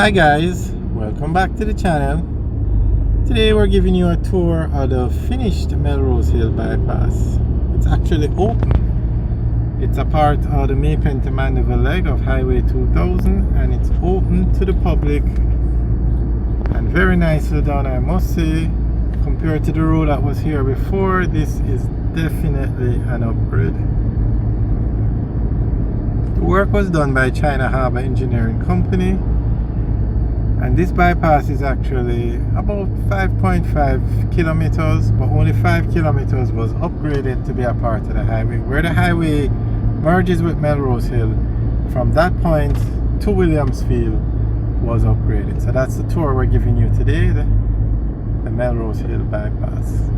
Hi guys, welcome back to the channel. Today we're giving you a tour of the finished Melrose Hill bypass. It's actually open. It's a part of the Macon to Mandeville leg of Highway 2000 and it's open to the public and very nicely done, I must say. Compared to the road that was here before, this is definitely an upgrade. The work was done by China Harbour Engineering Company. And this bypass is actually about 5.5 kilometers, but only 5 kilometers was upgraded to be a part of the highway. Where the highway merges with Melrose Hill, from that point to Williamsfield was upgraded. So that's the tour we're giving you today, the Melrose Hill bypass.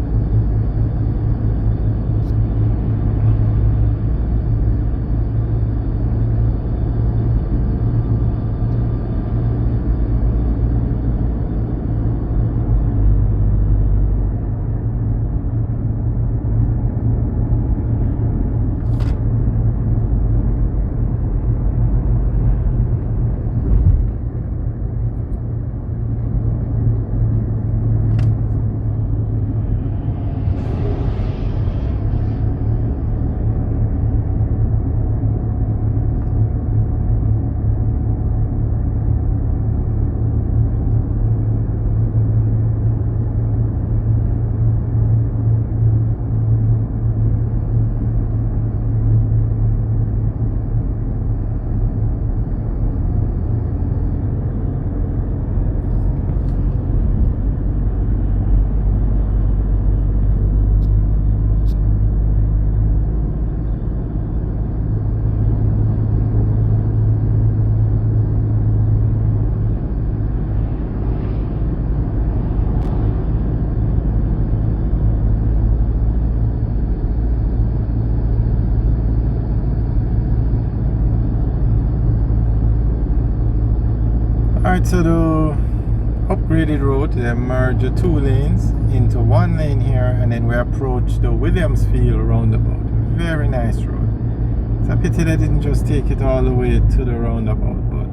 Alright, so the upgraded road, they merge the two lanes into one lane here, and then we approach the Williamsfield roundabout. Very nice road. It's a pity they didn't just take it all the way to the roundabout, but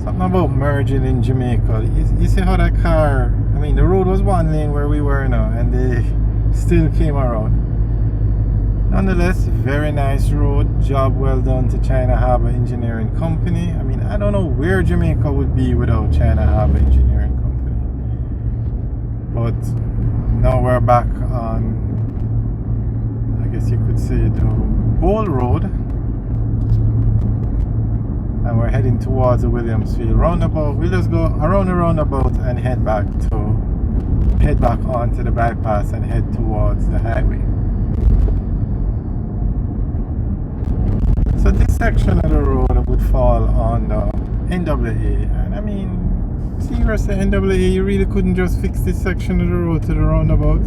something about merging in Jamaica. You see how that car, I mean, the road was one lane where we were now, and they still came around. Nonetheless, very nice road. Job well done to China Harbour Engineering Company. I mean, I don't know where Jamaica would be without China Harbour Engineering Company. But now we're back on, I guess you could say, the old road. And we're heading towards the Williamsfield roundabout. We'll just go around the roundabout and head back onto the bypass and head towards the highway. So this section of the road would fall on the NWA, and I mean, seriously, NWA, you really couldn't just fix this section of the road to the roundabout?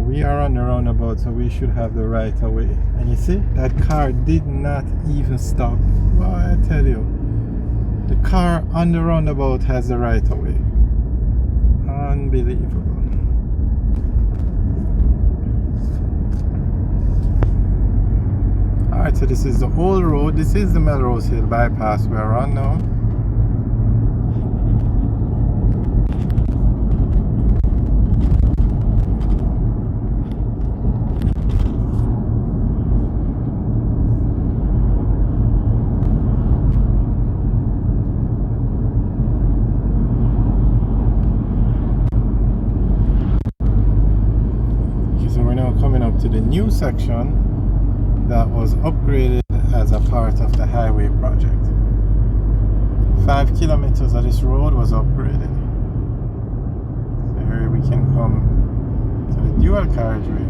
We are on the roundabout, so we should have the right of way. And you see, that car did not even stop. Well, I tell you, the car on the roundabout has the right of way. Unbelievable. Alright, so this is the old road. This is the Melrose Hill bypass we're on now. Coming up to the new section that was upgraded as a part of the highway project. 5 kilometers of this road was upgraded. So here we can come to the dual carriageway.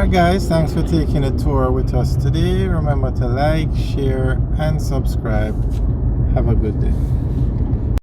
Alright guys, thanks for taking a tour with us today. Remember to like, share and subscribe. Have a good day.